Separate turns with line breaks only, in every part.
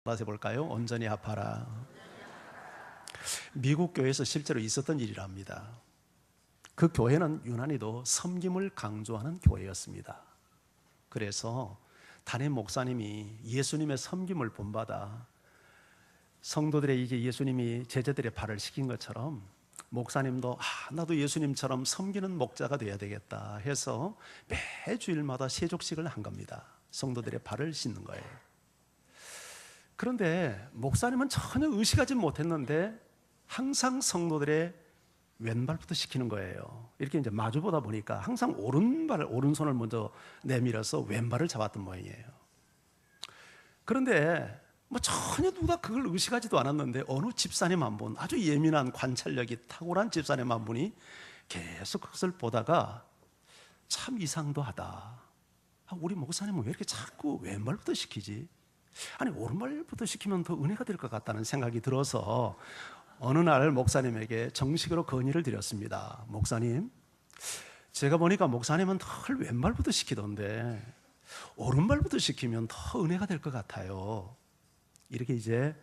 해볼까요? 온전히 합하라. 미국 교회에서 실제로 있었던 일이랍니다. 그 교회는 유난히도 섬김을 강조하는 교회였습니다. 그래서 담임 목사님이 예수님의 섬김을 본받아 성도들의 이제 예수님이 제자들의 발을 씻긴 것처럼 목사님도 나도 예수님처럼 섬기는 목자가 돼야 되겠다 해서 매주일마다 세족식을 한 겁니다. 성도들의 발을 씻는 거예요. 그런데 목사님은 전혀 의식하지 못했는데 항상 성도들의 왼발부터 시키는 거예요. 이렇게 이제 마주보다 보니까 항상 오른손을 먼저 내밀어서 왼발을 잡았던 모양이에요. 그런데 전혀 누가 그걸 의식하지도 않았는데 어느 집사님 한 분, 아주 예민한 관찰력이 탁월한 집사님 한 분이 계속 그것을 보다가 참 이상도 하다. 우리 목사님은 왜 이렇게 자꾸 왼발부터 시키지? 아니 오른발부터 시키면 더 은혜가 될 것 같다는 생각이 들어서 어느 날 목사님에게 정식으로 건의를 드렸습니다. 목사님, 제가 보니까 목사님은 늘 왼발부터 시키던데 오른발부터 시키면 더 은혜가 될 것 같아요. 이렇게 이제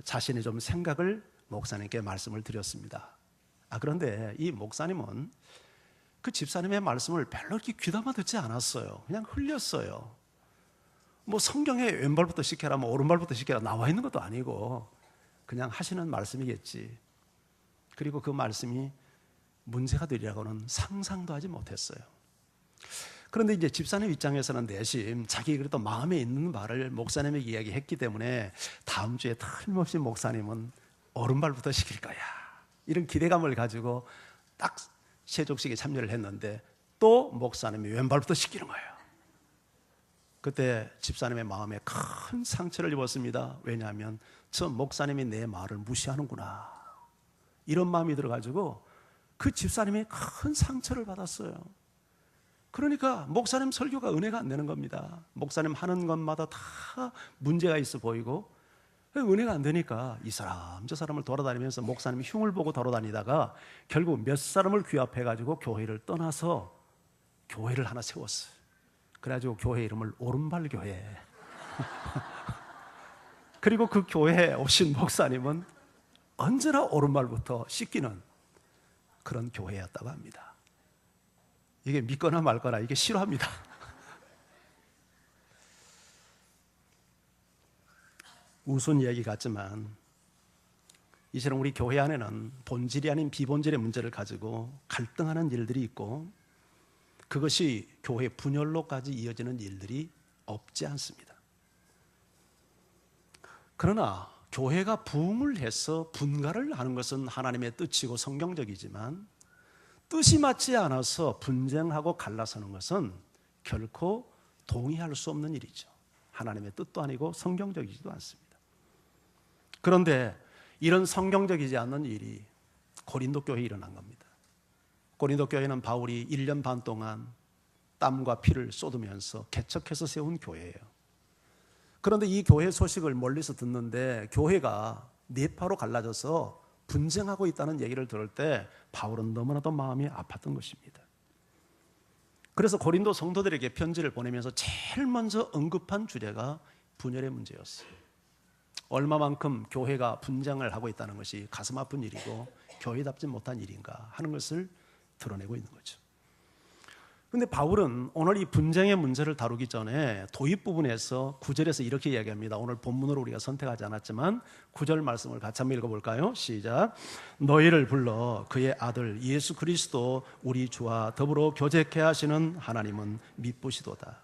자신의 좀 생각을 목사님께 말씀을 드렸습니다. 그런데 이 목사님은 그 집사님의 말씀을 별로 이렇게 귀담아 듣지 않았어요. 그냥 흘렸어요. 성경에 왼발부터 시켜라, 오른발부터 시켜라 나와 있는 것도 아니고 그냥 하시는 말씀이겠지. 그리고 그 말씀이 문제가 되리라고는 상상도 하지 못했어요. 그런데 이제 집사님 입장에서는 내심 자기 그래도 마음에 있는 말을 목사님에게 이야기했기 때문에 다음 주에 틀림없이 목사님은 오른발부터 시킬 거야 이런 기대감을 가지고 딱 세족식에 참여를 했는데 또 목사님이 왼발부터 시키는 거예요. 그때 집사님의 마음에 큰 상처를 입었습니다. 왜냐하면 저 목사님이 내 말을 무시하는구나 이런 마음이 들어가지고 그 집사님이 큰 상처를 받았어요. 그러니까 목사님 설교가 은혜가 안 되는 겁니다. 목사님 하는 것마다 다 문제가 있어 보이고 은혜가 안 되니까 이 사람 저 사람을 돌아다니면서 목사님이 흉을 보고 돌아다니다가 결국 몇 사람을 귀합해가지고 교회를 떠나서 교회를 하나 세웠어요. 그래가지고 교회 이름을 오른발교회. 그리고 그 교회에 오신 목사님은 언제나 오른발부터 씻기는 그런 교회였다고 합니다. 이게 믿거나 말거나 이게 싫어합니다. 우스운 이야기 같지만 이처럼 우리 교회 안에는 본질이 아닌 비본질의 문제를 가지고 갈등하는 일들이 있고 그것이 교회 분열로까지 이어지는 일들이 없지 않습니다. 그러나 교회가 부흥을 해서 분가를 하는 것은 하나님의 뜻이고 성경적이지만 뜻이 맞지 않아서 분쟁하고 갈라서는 것은 결코 동의할 수 없는 일이죠. 하나님의 뜻도 아니고 성경적이지도 않습니다. 그런데 이런 성경적이지 않는 일이 고린도 교회에 일어난 겁니다. 고린도 교회는 바울이 1년 반 동안 땀과 피를 쏟으면서 개척해서 세운 교회예요. 그런데 이 교회 소식을 멀리서 듣는데 교회가 네 파로 갈라져서 분쟁하고 있다는 얘기를 들을 때 바울은 너무나도 마음이 아팠던 것입니다. 그래서 고린도 성도들에게 편지를 보내면서 제일 먼저 언급한 주제가 분열의 문제였어요. 얼마만큼 교회가 분쟁을 하고 있다는 것이 가슴 아픈 일이고 교회답지 못한 일인가 하는 것을 드러내고 있는 거죠. 그런데 바울은 오늘 이 분쟁의 문제를 다루기 전에 도입 부분에서 9절에서 이렇게 이야기합니다. 오늘 본문으로 우리가 선택하지 않았지만 9절 말씀을 같이 한번 읽어볼까요? 시작. 너희를 불러 그의 아들 예수 그리스도 우리 주와 더불어 교제케 하시는 하나님은 미쁘시도다.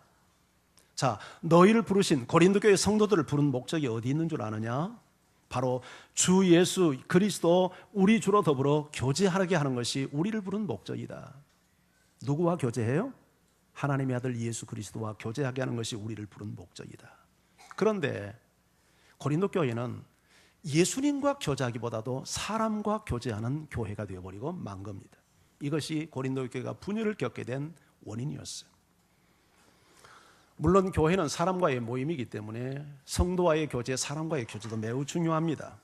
자, 너희를 부르신 고린도 교회 성도들을 부른 목적이 어디 있는 줄 아느냐? 바로 주 예수 그리스도 우리 주로 더불어 교제하게 하는 것이 우리를 부른 목적이다. 누구와 교제해요? 하나님의 아들 예수 그리스도와 교제하게 하는 것이 우리를 부른 목적이다. 그런데 고린도 교회는 예수님과 교제하기보다도 사람과 교제하는 교회가 되어버리고 만 겁니다. 이것이 고린도 교회가 분열을 겪게 된 원인이었어요. 물론 교회는 사람과의 모임이기 때문에 성도와의 교제, 사람과의 교제도 매우 중요합니다.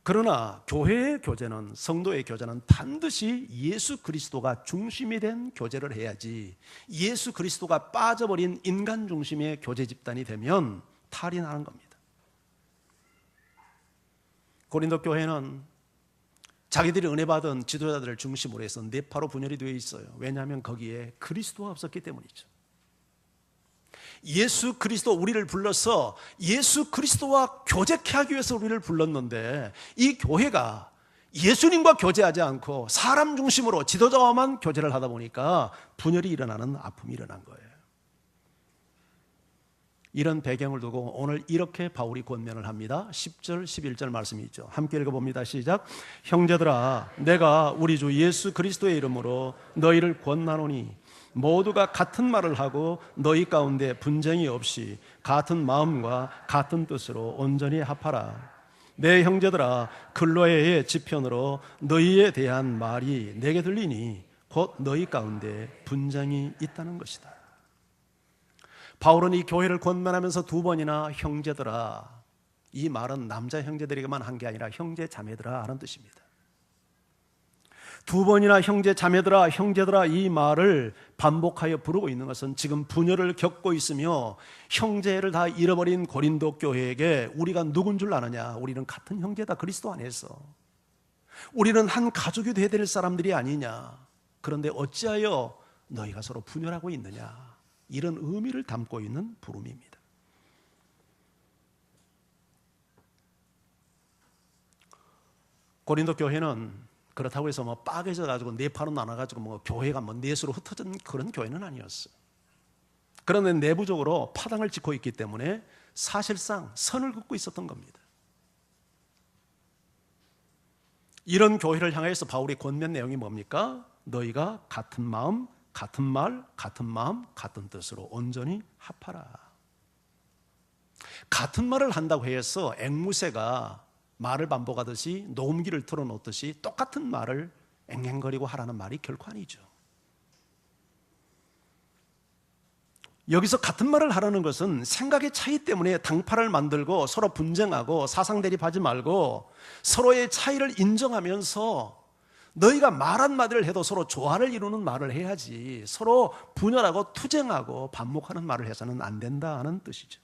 그러나 교회의 교제는, 성도의 교제는 반드시 예수 그리스도가 중심이 된 교제를 해야지, 예수 그리스도가 빠져버린 인간 중심의 교제 집단이 되면 탈이 나는 겁니다. 고린도 교회는 자기들이 은혜 받은 지도자들을 중심으로 해서 네파로 분열이 되어 있어요. 왜냐하면 거기에 그리스도가 없었기 때문이죠. 예수 그리스도 우리를 불러서 예수 그리스도와 교제케 하기 위해서 우리를 불렀는데, 이 교회가 예수님과 교제하지 않고 사람 중심으로 지도자와만 교제를 하다 보니까 분열이 일어나는 아픔이 일어난 거예요. 이런 배경을 두고 오늘 이렇게 바울이 권면을 합니다. 10절 11절 말씀이 있죠. 함께 읽어봅니다. 시작. 형제들아, 내가 우리 주 예수 그리스도의 이름으로 너희를 권하노니 모두가 같은 말을 하고 너희 가운데 분쟁이 없이 같은 마음과 같은 뜻으로 온전히 합하라. 내 형제들아, 클로에의 지편으로 너희에 대한 말이 내게 들리니 곧 너희 가운데 분쟁이 있다는 것이다. 바울은 이 교회를 권면하면서 두 번이나 형제들아, 이 말은 남자 형제들에게만 한 게 아니라 형제 자매들아 하는 뜻입니다. 두 번이나 형제 자매들아, 형제들아 이 말을 반복하여 부르고 있는 것은 지금 분열을 겪고 있으며 형제를 다 잃어버린 고린도 교회에게 우리가 누군 줄 아느냐, 우리는 같은 형제다, 그리스도 안에서 우리는 한 가족이 되어야 될 사람들이 아니냐, 그런데 어찌하여 너희가 서로 분열하고 있느냐, 이런 의미를 담고 있는 부름입니다. 고린도 교회는 그렇다고 해서 뭐 빠개져 가지고 네 파로 나눠 가지고 뭐 교회가 뭐 넷으로 흩어진 그런 교회는 아니었어요. 그런데 내부적으로 파당을 짓고 있기 때문에 사실상 선을 긋고 있었던 겁니다. 이런 교회를 향해서 바울이 권면 내용이 뭡니까? 너희가 같은 마음, 같은 말, 같은 마음, 같은 뜻으로 온전히 합하라. 같은 말을 한다고 해서 앵무새가 말을 반복하듯이 녹음기를 틀어놓듯이 똑같은 말을 앵앵거리고 하라는 말이 결코 아니죠. 여기서 같은 말을 하라는 것은 생각의 차이 때문에 당파를 만들고 서로 분쟁하고 사상 대립하지 말고 서로의 차이를 인정하면서 너희가 말 한마디를 해도 서로 조화를 이루는 말을 해야지, 서로 분열하고 투쟁하고 반목하는 말을 해서는 안 된다 하는 뜻이죠.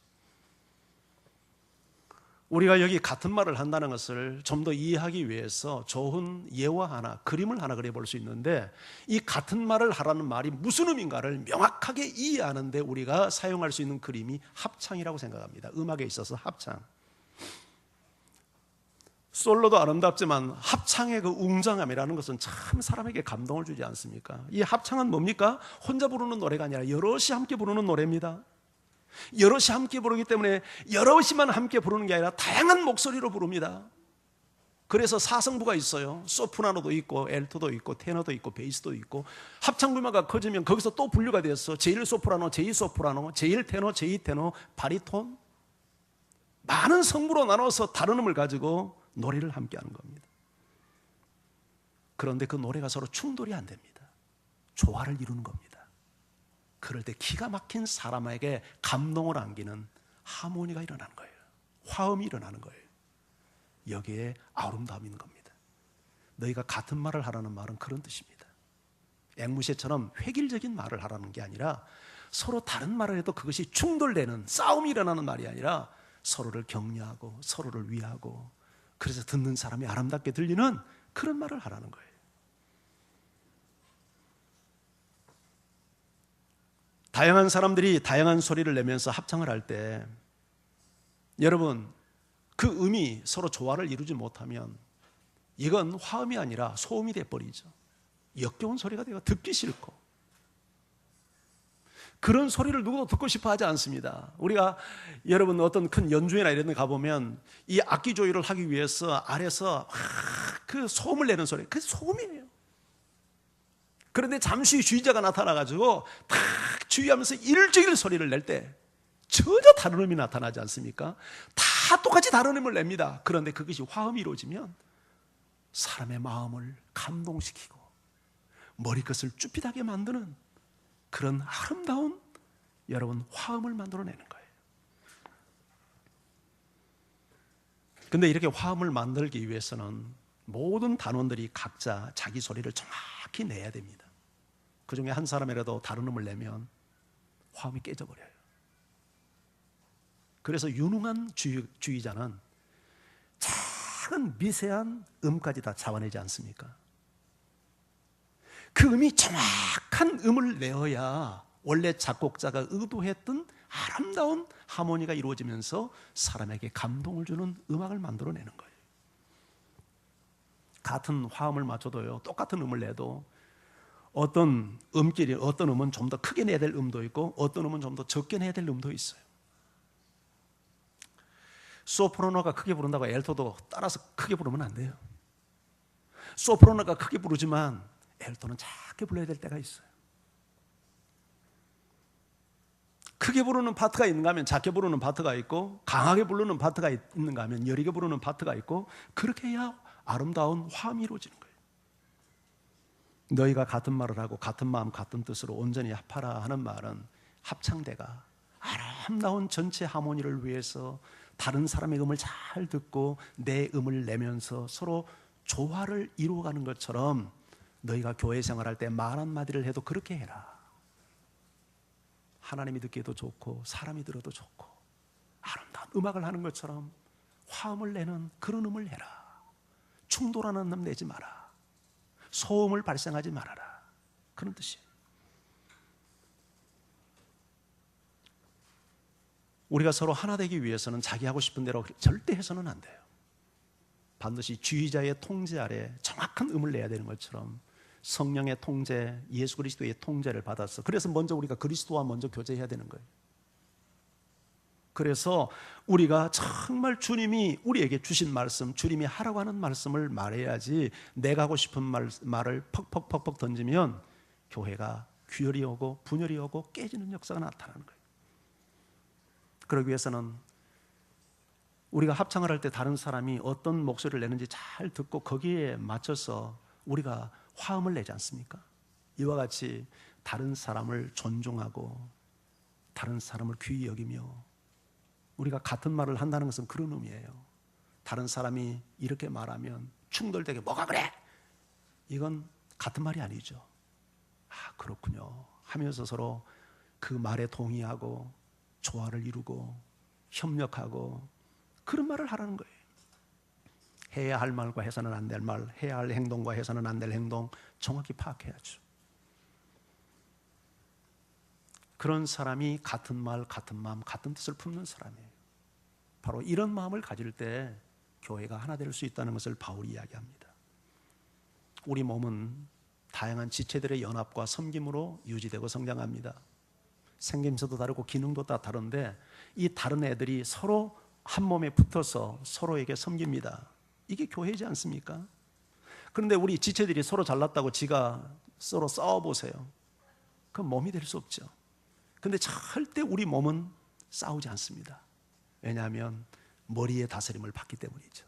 우리가 여기 같은 말을 한다는 것을 좀 더 이해하기 위해서 좋은 예화 하나, 그림을 하나 그려볼 수 있는데, 이 같은 말을 하라는 말이 무슨 의미인가를 명확하게 이해하는데 우리가 사용할 수 있는 그림이 합창이라고 생각합니다. 음악에 있어서 합창. 솔로도 아름답지만 합창의 그 웅장함이라는 것은 참 사람에게 감동을 주지 않습니까? 이 합창은 뭡니까? 혼자 부르는 노래가 아니라 여럿이 함께 부르는 노래입니다. 여럿이 함께 부르기 때문에 여럿이만 함께 부르는 게 아니라 다양한 목소리로 부릅니다. 그래서 사성부가 있어요. 소프라노도 있고 엘토도 있고 테너도 있고 베이스도 있고, 합창 규모가 커지면 거기서 또 분류가 되어서 제1 소프라노, 제2 소프라노, 제1 테너, 제2 테너, 바리톤, 많은 성부로 나눠서 다른 음을 가지고 노래를 함께 하는 겁니다. 그런데 그 노래가 서로 충돌이 안 됩니다. 조화를 이루는 겁니다. 그럴 때 기가 막힌 사람에게 감동을 안기는 하모니가 일어나는 거예요. 화음이 일어나는 거예요. 여기에 아름다움이 있는 겁니다. 너희가 같은 말을 하라는 말은 그런 뜻입니다. 앵무새처럼 획일적인 말을 하라는 게 아니라 서로 다른 말을 해도 그것이 충돌되는, 싸움이 일어나는 말이 아니라 서로를 격려하고 서로를 위하고, 그래서 듣는 사람이 아름답게 들리는 그런 말을 하라는 거예요. 다양한 사람들이 다양한 소리를 내면서 합창을 할 때, 여러분, 그 음이 서로 조화를 이루지 못하면 이건 화음이 아니라 소음이 돼버리죠. 역겨운 소리가 되고 듣기 싫고, 그런 소리를 누구도 듣고 싶어 하지 않습니다. 우리가 여러분 어떤 큰 연주회나 이런 데 가보면 이 악기 조율을 하기 위해서 아래서 그 소음을 내는 소리, 그게 소음이에요. 그런데 잠시 주의자가 나타나가지고 탁 주의하면서 일주일 소리를 낼 때 전혀 다른 음이 나타나지 않습니까? 다 똑같이 다른 음을 냅니다. 그런데 그것이 화음이 이루어지면 사람의 마음을 감동시키고 머리끝을 쭈삣하게 만드는 그런 아름다운, 여러분, 화음을 만들어내는 거예요. 근데 이렇게 화음을 만들기 위해서는 모든 단원들이 각자 자기 소리를 정확히 내야 됩니다. 그 중에 한 사람이라도 다른 음을 내면 화음이 깨져버려요. 그래서 유능한 주의자는 작은 미세한 음까지 다 잡아내지 않습니까? 그 음이 정확한 음을 내어야 원래 작곡자가 의도했던 아름다운 하모니가 이루어지면서 사람에게 감동을 주는 음악을 만들어내는 거예요. 같은 화음을 맞춰도요, 똑같은 음을 내도 어떤 음끼리, 어떤 음은 좀 더 크게 내야 될 음도 있고 어떤 음은 좀 더 적게 내야 될 음도 있어요. 소프라노가 크게 부른다고 엘토도 따라서 크게 부르면 안 돼요. 소프라노가 크게 부르지만 엘토는 작게 불러야 될 때가 있어요. 크게 부르는 파트가 있는가 하면 작게 부르는 파트가 있고, 강하게 부르는 파트가 있는가 하면 여리게 부르는 파트가 있고, 그렇게 해야 아름다운 화음이 이루어지는 거예요. 너희가 같은 말을 하고 같은 마음 같은 뜻으로 온전히 합하라 하는 말은 합창대가 아름다운 전체 하모니를 위해서 다른 사람의 음을 잘 듣고 내 음을 내면서 서로 조화를 이루어가는 것처럼 너희가 교회 생활할 때 말 한마디를 해도 그렇게 해라. 하나님이 듣기에도 좋고 사람이 들어도 좋고 아름다운 음악을 하는 것처럼 화음을 내는 그런 음을 해라. 충돌하는 음 내지 마라. 소음을 발생하지 말아라. 그런 뜻이에요. 우리가 서로 하나 되기 위해서는 자기 하고 싶은 대로 절대 해서는 안 돼요. 반드시 지휘자의 통제 아래 정확한 음을 내야 되는 것처럼 성령의 통제, 예수 그리스도의 통제를 받아서, 그래서 먼저 우리가 그리스도와 먼저 교제해야 되는 거예요. 그래서 우리가 정말 주님이 우리에게 주신 말씀, 주님이 하라고 하는 말씀을 말해야지 내가 하고 싶은 말을 퍽퍽퍽퍽 던지면 교회가 귀열이 오고 분열이 오고 깨지는 역사가 나타나는 거예요. 그러기 위해서는 우리가 합창을 할 때 다른 사람이 어떤 목소리를 내는지 잘 듣고 거기에 맞춰서 우리가 화음을 내지 않습니까? 이와 같이 다른 사람을 존중하고 다른 사람을 귀히 여기며, 우리가 같은 말을 한다는 것은 그런 의미예요. 다른 사람이 이렇게 말하면 충돌되게 뭐가 그래? 이건 같은 말이 아니죠. 아, 그렇군요 하면서 서로 그 말에 동의하고 조화를 이루고 협력하고 그런 말을 하라는 거예요. 해야 할 말과 해서는 안 될 말, 해야 할 행동과 해서는 안 될 행동 정확히 파악해야죠. 그런 사람이 같은 말, 같은 마음, 같은 뜻을 품는 사람이에요. 바로 이런 마음을 가질 때 교회가 하나 될 수 있다는 것을 바울이 이야기합니다. 우리 몸은 다양한 지체들의 연합과 섬김으로 유지되고 성장합니다. 생김새도 다르고 기능도 다 다른데 이 다른 애들이 서로 한 몸에 붙어서 서로에게 섬깁니다. 이게 교회이지 않습니까? 그런데 우리 지체들이 서로 잘났다고 지가 서로 싸워보세요. 그건 몸이 될 수 없죠. 근데 절대 우리 몸은 싸우지 않습니다. 왜냐하면 머리의 다스림을 받기 때문이죠.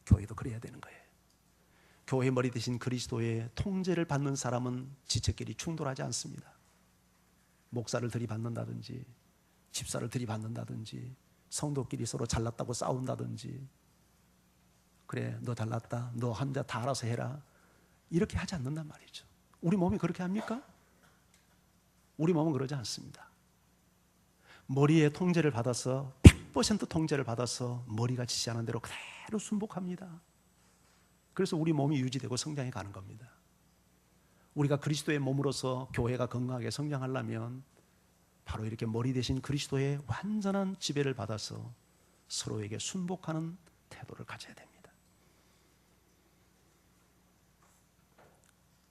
교회도 그래야 되는 거예요. 교회의 머리 대신 그리스도의 통제를 받는 사람은 지체끼리 충돌하지 않습니다. 목사를 들이받는다든지 집사를 들이받는다든지 성도끼리 서로 잘났다고 싸운다든지, 그래 너 잘났다, 너 혼자 다 알아서 해라, 이렇게 하지 않는단 말이죠. 우리 몸이 그렇게 합니까? 우리 몸은 그러지 않습니다. 머리의 통제를 받아서 100% 통제를 받아서 머리가 지시하는 대로 그대로 순복합니다. 그래서 우리 몸이 유지되고 성장해 가는 겁니다. 우리가 그리스도의 몸으로서 교회가 건강하게 성장하려면 바로 이렇게 머리 대신 그리스도의 완전한 지배를 받아서 서로에게 순복하는 태도를 가져야 됩니다.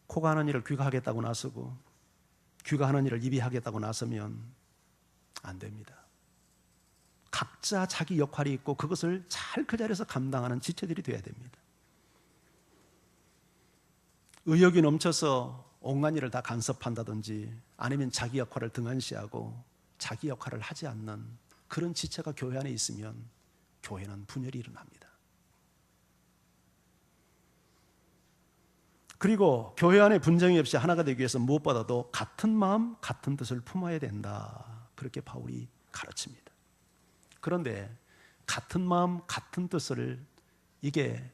코가 하는 일을 귀가 하겠다고 나서고 귀가 하는 일을 입이 하겠다고 나서면 안 됩니다. 각자 자기 역할이 있고 그것을 잘 그 자리에서 감당하는 지체들이 되어야 됩니다. 의욕이 넘쳐서 온갖 일을 다 간섭한다든지 아니면 자기 역할을 등한시하고 자기 역할을 하지 않는 그런 지체가 교회 안에 있으면 교회는 분열이 일어납니다. 그리고 교회 안에 분쟁이 없이 하나가 되기 위해서 무엇보다도 같은 마음, 같은 뜻을 품어야 된다. 그렇게 바울이 가르칩니다. 그런데 같은 마음, 같은 뜻을, 이게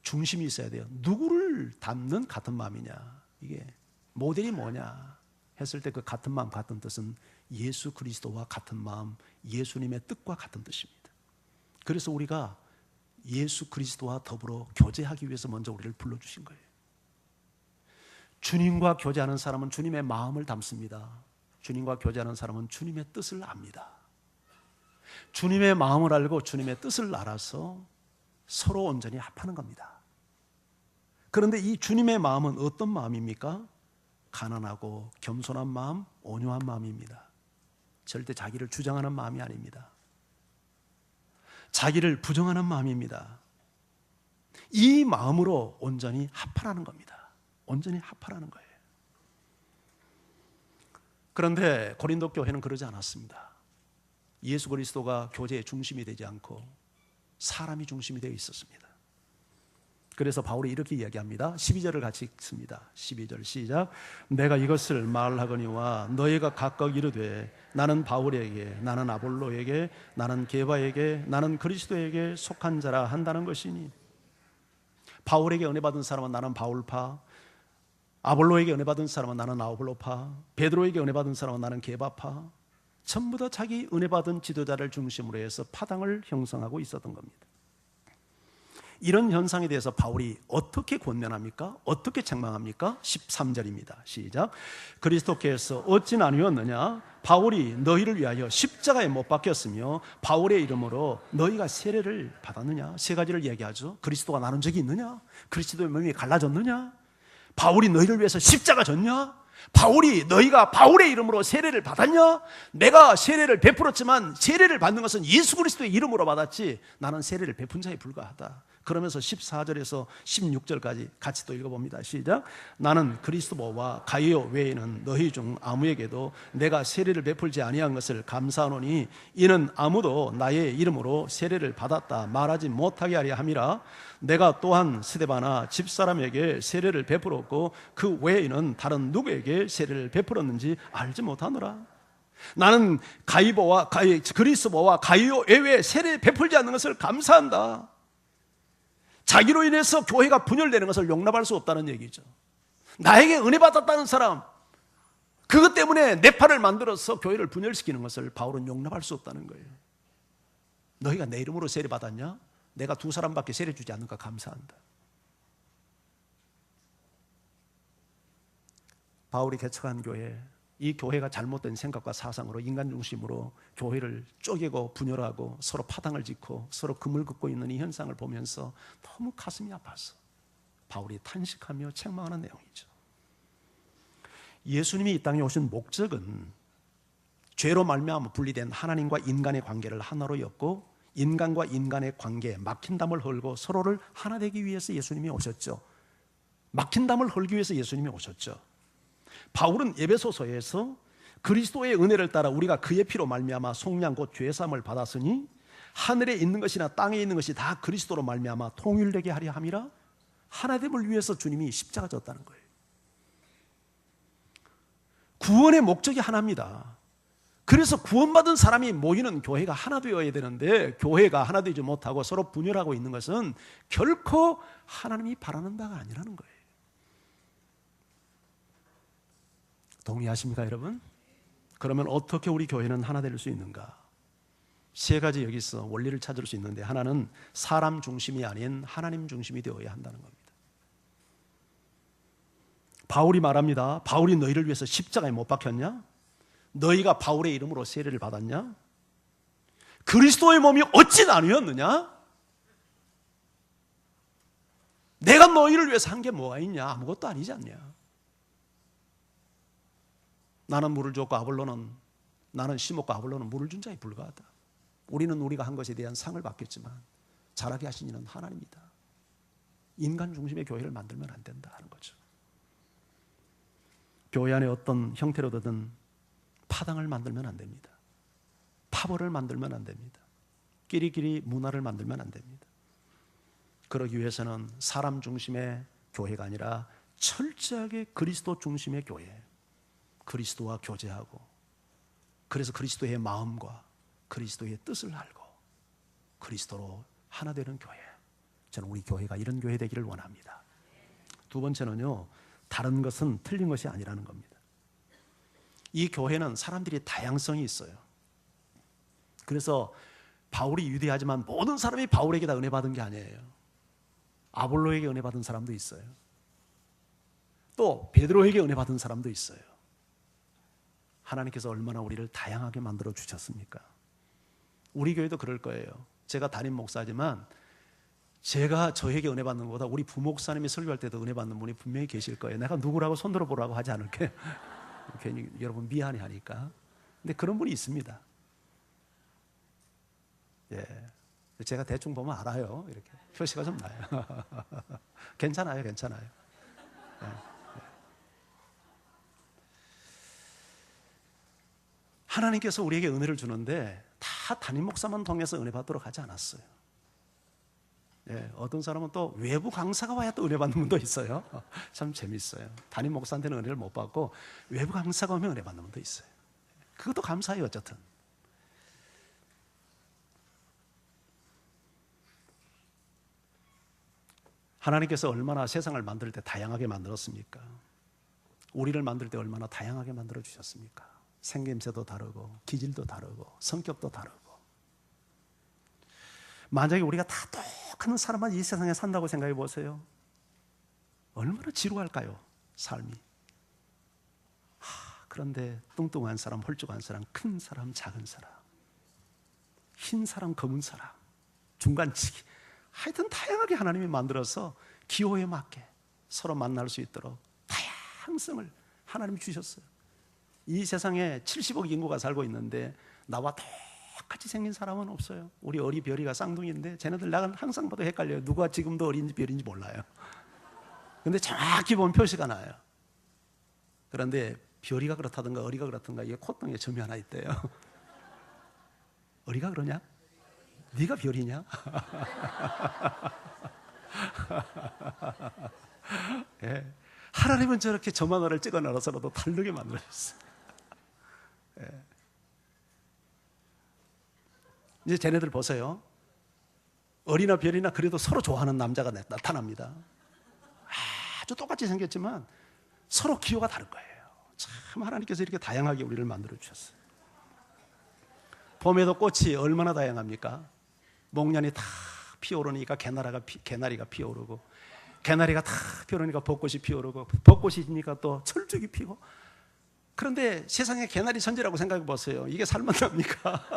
중심이 있어야 돼요. 누구를 닮는 같은 마음이냐, 이게 모델이 뭐냐 했을 때 그 같은 마음, 같은 뜻은 예수 그리스도와 같은 마음, 예수님의 뜻과 같은 뜻입니다. 그래서 우리가 예수 그리스도와 더불어 교제하기 위해서 먼저 우리를 불러주신 거예요. 주님과 교제하는 사람은 주님의 마음을 담습니다. 주님과 교제하는 사람은 주님의 뜻을 압니다. 주님의 마음을 알고 주님의 뜻을 알아서 서로 온전히 합하는 겁니다. 그런데 이 주님의 마음은 어떤 마음입니까? 가난하고 겸손한 마음, 온유한 마음입니다. 절대 자기를 주장하는 마음이 아닙니다. 자기를 부정하는 마음입니다. 이 마음으로 온전히 합하라는 겁니다. 온전히 합하라는 거예요. 그런데 고린도 교회는 그러지 않았습니다. 예수 그리스도가 교제의 중심이 되지 않고 사람이 중심이 되어 있었습니다. 그래서 바울이 이렇게 이야기합니다. 12절을 같이 읽습니다. 12절 시작. 내가 이것을 말하거니와 너희가 각각 이르되 나는 바울에게, 나는 아볼로에게, 나는 게바에게, 나는 그리스도에게 속한 자라 한다는 것이니, 바울에게 은혜 받은 사람은 나는 바울파, 아볼로에게 은혜 받은 사람은 나는 아볼로파, 베드로에게 은혜 받은 사람은 나는 게바파, 전부 다 자기 은혜 받은 지도자를 중심으로 해서 파당을 형성하고 있었던 겁니다. 이런 현상에 대해서 바울이 어떻게 권면합니까? 어떻게 책망합니까? 13절입니다. 시작. 그리스도께서 어찌 나뉘었느냐? 바울이 너희를 위하여 십자가에 못 박혔으며 바울의 이름으로 너희가 세례를 받았느냐? 세 가지를 얘기하죠. 그리스도가 나눈 적이 있느냐? 그리스도의 몸이 갈라졌느냐? 바울이 너희를 위해서 십자가 졌냐? 바울이 너희가 바울의 이름으로 세례를 받았냐? 내가 세례를 베풀었지만 세례를 받는 것은 예수 그리스도의 이름으로 받았지 나는 세례를 베푼 자에 불과하다. 그러면서 14절에서 16절까지 같이 또 읽어봅니다. 시작. 나는 그리스도와 가이오 외에는 너희 중 아무에게도 내가 세례를 베풀지 아니한 것을 감사하노니 이는 아무도 나의 이름으로 세례를 받았다 말하지 못하게 하려 함이라. 내가 또한 스데바나 집사람에게 세례를 베풀었고 그 외에는 다른 누구에게 세례를 베풀었는지 알지 못하노라. 나는 그리스도와 가이오 외에 세례 베풀지 않는 것을 감사한다. 자기로 인해서 교회가 분열되는 것을 용납할 수 없다는 얘기죠. 나에게 은혜 받았다는 사람, 그것 때문에 내 팔을 만들어서 교회를 분열시키는 것을 바울은 용납할 수 없다는 거예요. 너희가 내 이름으로 세례 받았냐? 내가 두 사람밖에 세례 주지 않는가 감사한다. 바울이 개척한 교회, 이 교회가 잘못된 생각과 사상으로 인간 중심으로 교회를 쪼개고 분열하고 서로 파당을 짓고 서로 금을 긋고 있는 이 현상을 보면서 너무 가슴이 아파서 바울이 탄식하며 책망하는 내용이죠. 예수님이 이 땅에 오신 목적은 죄로 말미암아 분리된 하나님과 인간의 관계를 하나로 엮고 인간과 인간의 관계에 막힌 담을 헐고 서로를 하나 되기 위해서 예수님이 오셨죠. 막힌 담을 헐기 위해서 예수님이 오셨죠. 바울은 에베소서에서 그리스도의 은혜를 따라 우리가 그의 피로 말미암아 속량 곧 죄사함을 받았으니 하늘에 있는 것이나 땅에 있는 것이 다 그리스도로 말미암아 통일되게 하려 함이라. 하나됨을 위해서 주님이 십자가 졌다는 거예요. 구원의 목적이 하나입니다. 그래서 구원받은 사람이 모이는 교회가 하나 되어야 되는데 교회가 하나 되지 못하고 서로 분열하고 있는 것은 결코 하나님이 바라는 바가 아니라는 거예요. 동의하십니까, 여러분? 그러면 어떻게 우리 교회는 하나 될 수 있는가? 세 가지 여기서 원리를 찾을 수 있는데, 하나는 사람 중심이 아닌 하나님 중심이 되어야 한다는 겁니다. 바울이 말합니다. 바울이 너희를 위해서 십자가에 못 박혔냐? 너희가 바울의 이름으로 세례를 받았냐? 그리스도의 몸이 어찌 나뉘었느냐? 내가 너희를 위해서 한 게 뭐가 있냐? 아무것도 아니지 않냐? 나는 물을 줬고 나는 심었고 아볼로는 물을 준 자에 불과하다. 우리는 우리가 한 것에 대한 상을 받겠지만 잘하게 하신 이는 하나님이다. 인간 중심의 교회를 만들면 안 된다 하는 거죠. 교회 안에 어떤 형태로든 파당을 만들면 안 됩니다. 파벌을 만들면 안 됩니다. 끼리끼리 문화를 만들면 안 됩니다. 그러기 위해서는 사람 중심의 교회가 아니라 철저하게 그리스도 중심의 교회, 그리스도와 교제하고, 그래서 그리스도의 마음과 그리스도의 뜻을 알고 그리스도로 하나 되는 교회. 저는 우리 교회가 이런 교회 되기를 원합니다. 두 번째는요, 다른 것은 틀린 것이 아니라는 겁니다. 이 교회는 사람들이 다양성이 있어요. 그래서 바울이 위대하지만 모든 사람이 바울에게 다 은혜 받은 게 아니에요. 아볼로에게 은혜 받은 사람도 있어요. 또 베드로에게 은혜 받은 사람도 있어요. 하나님께서 얼마나 우리를 다양하게 만들어 주셨습니까? 우리 교회도 그럴 거예요. 제가 담임 목사지만 제가 저에게 은혜 받는 것보다 우리 부목사님이 설교할 때도 은혜 받는 분이 분명히 계실 거예요. 내가 누구라고 손들어 보라고 하지 않을게. 괜히 여러분 미안해 하니까. 근데 그런 분이 있습니다. 예, 제가 대충 보면 알아요. 이렇게 표시가 좀 나요. 괜찮아요, 괜찮아요. 예, 예. 하나님께서 우리에게 은혜를 주는데 다 담임 목사만 통해서 은혜 받도록 하지 않았어요. 예, 어떤 사람은 또 외부 강사가 와야 또 은혜 받는 분도 있어요. 참 재밌어요. 담임 목사한테는 은혜를 못 받고 외부 강사가 오면 은혜 받는 분도 있어요. 그것도 감사해요. 어쨌든 하나님께서 얼마나 세상을 만들 때 다양하게 만들었습니까? 우리를 만들 때 얼마나 다양하게 만들어 주셨습니까? 생김새도 다르고 기질도 다르고 성격도 다르고. 만약에 우리가 다 똑같은 사람만 이 세상에 산다고 생각해 보세요. 얼마나 지루할까요? 삶이. 그런데 뚱뚱한 사람, 홀쭉한 사람, 큰 사람, 작은 사람, 흰 사람, 검은 사람, 중간치기, 하여튼 다양하게 하나님이 만들어서 기호에 맞게 서로 만날 수 있도록 다양성을 하나님이 주셨어요. 이 세상에 70억 인구가 살고 있는데 나와 똑같이 생긴 사람은 없어요. 우리 어리 별이가 쌍둥이인데 쟤네들 나는 항상 봐도 헷갈려요. 누가 지금도 어린지 별인지 몰라요. 근데 정확히 보면 표시가 나요. 그런데 별이가 그렇다든가 어리가 그렇다든가 이게 콧등에 점이 하나 있대요. 어리가 그러냐? 네가 별이냐? 예. 하나님은 저렇게 점 하나를 찍어 넣어서라도 다르게 만들어줬어요. 예. 이제 쟤네들 보세요. 어리나 별이나 그래도 서로 좋아하는 남자가 나타납니다. 아주 똑같이 생겼지만 서로 기호가 다른 거예요. 참 하나님께서 이렇게 다양하게 우리를 만들어 주셨어요. 봄에도 꽃이 얼마나 다양합니까? 목련이 다 피어오르니까 개나리가 피어오르고, 개나리가 다 피어오르니까 벚꽃이 피어오르고, 벚꽃이 지니까 또 철쭉이 피고. 그런데 세상에 개나리 천지라고 생각해 보세요. 이게 살만납니까?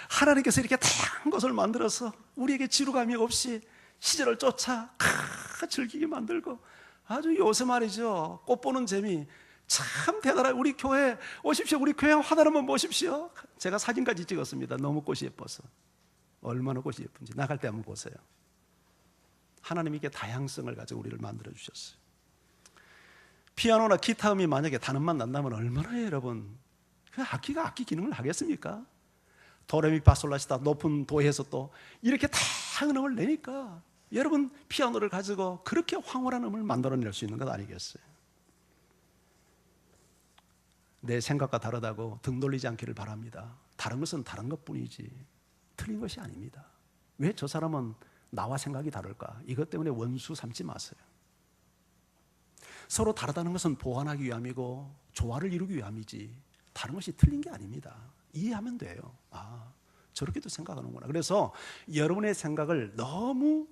하나님께서 이렇게 다양한 것을 만들어서 우리에게 지루감이 없이 시절을 쫓아 즐기게 만들고, 아주 요새 말이죠, 꽃 보는 재미 참 대단해요. 우리 교회 오십시오. 우리 교회 화단 한번 보십시오. 제가 사진까지 찍었습니다. 너무 꽃이 예뻐서. 얼마나 꽃이 예쁜지 나갈 때 한번 보세요. 하나님이 이렇게 다양성을 가지고 우리를 만들어 주셨어요. 피아노나 기타 음이 만약에 단음만 난다면 얼마나 여러분, 그 악기가 악기 기능을 하겠습니까? 도레미파솔라시다 높은 도에서 또 이렇게 다양한 음을 내니까 여러분 피아노를 가지고 그렇게 황홀한 음을 만들어낼 수 있는 것 아니겠어요? 내 생각과 다르다고 등 돌리지 않기를 바랍니다. 다른 것은 다른 것뿐이지 틀린 것이 아닙니다. 왜 저 사람은 나와 생각이 다를까? 이것 때문에 원수 삼지 마세요. 서로 다르다는 것은 보완하기 위함이고 조화를 이루기 위함이지 다른 것이 틀린 게 아닙니다. 이해하면 돼요. 아, 저렇게도 생각하는구나. 그래서 여러분의 생각을 너무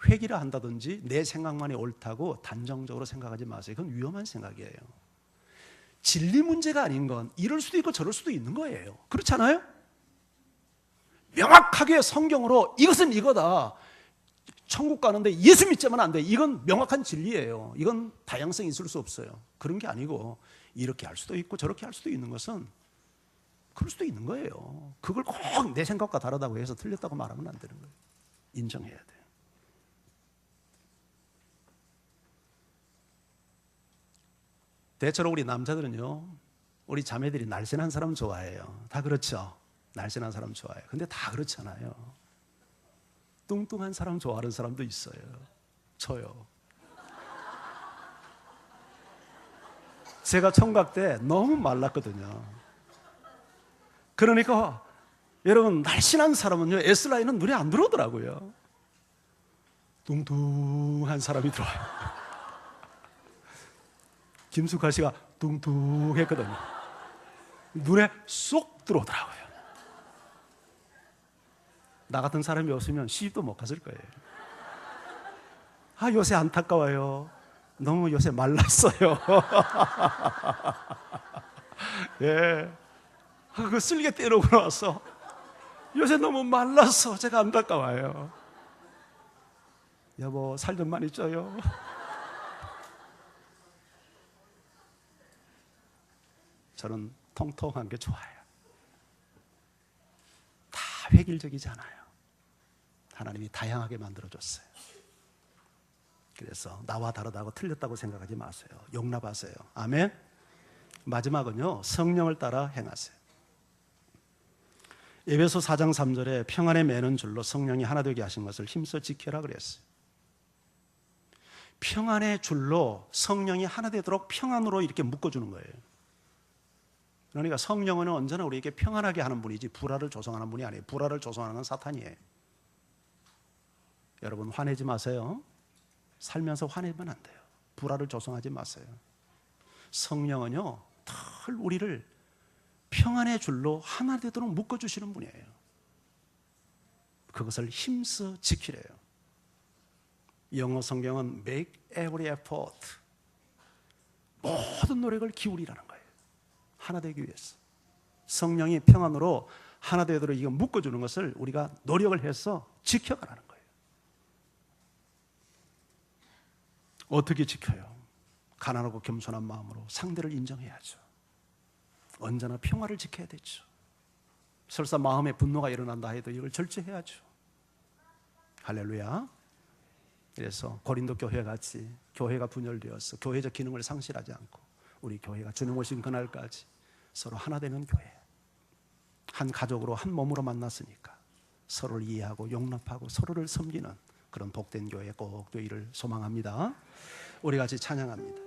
회귀를 한다든지 내 생각만이 옳다고 단정적으로 생각하지 마세요. 그건 위험한 생각이에요. 진리 문제가 아닌 건 이럴 수도 있고 저럴 수도 있는 거예요. 그렇지 않아요? 명확하게 성경으로 이것은 이거다. 천국 가는데 예수 믿자면 안 돼. 이건 명확한 진리예요. 이건 다양성이 있을 수 없어요. 그런 게 아니고 이렇게 할 수도 있고 저렇게 할 수도 있는 것은 그럴 수도 있는 거예요. 그걸 꼭 내 생각과 다르다고 해서 틀렸다고 말하면 안 되는 거예요. 인정해야 돼요. 대체로 우리 남자들은요, 우리 자매들이 날씬한 사람 좋아해요. 다 그렇죠. 날씬한 사람 좋아해요. 근데 다 그렇지 않아요. 뚱뚱한 사람 좋아하는 사람도 있어요. 저요. 제가 총각 때 너무 말랐거든요. 그러니까 여러분, 날씬한 사람은요, S라인은 눈에 안 들어오더라고요. 뚱뚱한 사람이 들어와요. 김숙하 씨가 뚱뚱했거든요. 눈에 쏙 들어오더라고요. 나 같은 사람이 없으면 시집도 못 갔을 거예요. 아, 요새 안타까워요. 너무 요새 말랐어요. 예. 그 쓸개 떼놓고 나서 요새 너무 말랐어. 제가 안타까워요. 여보, 살 좀 많이 쪄요. 저는 통통한 게 좋아요. 다 획일적이지 않아요. 하나님이 다양하게 만들어줬어요. 그래서 나와 다르다고 틀렸다고 생각하지 마세요. 용납하세요. 아멘. 마지막은요, 성령을 따라 행하세요. 에베소 4장 3절에 평안에 매는 줄로 성령이 하나 되게 하신 것을 힘써 지켜라 그랬어요. 평안의 줄로 성령이 하나 되도록 평안으로 이렇게 묶어주는 거예요. 그러니까 성령은 언제나 우리에게 평안하게 하는 분이지 불화를 조성하는 분이 아니에요. 불화를 조성하는 건 사탄이에요. 여러분, 화내지 마세요. 살면서 화내면 안 돼요. 불화를 조성하지 마세요. 성령은요, 늘 우리를 평안의 줄로 하나 되도록 묶어주시는 분이에요. 그것을 힘써 지키래요. 영어 성경은 make every effort, 모든 노력을 기울이라는 거예요. 하나 되기 위해서. 성령이 평안으로 하나 되도록 이거 묶어주는 것을 우리가 노력을 해서 지켜가라는 거예요. 어떻게 지켜요? 가난하고 겸손한 마음으로 상대를 인정해야죠. 언제나 평화를 지켜야 되죠. 설사 마음에 분노가 일어난다 해도 이걸 절제해야죠. 할렐루야. 그래서 고린도 교회 같이 교회가 분열되어서 교회적 기능을 상실하지 않고 우리 교회가 주님 오신 그날까지 서로 하나 되는 교회, 한 가족으로 한 몸으로 만났으니까 서로를 이해하고 용납하고 서로를 섬기는 그런 복된 교회 꼭 되기를 소망합니다. 우리 같이 찬양합니다.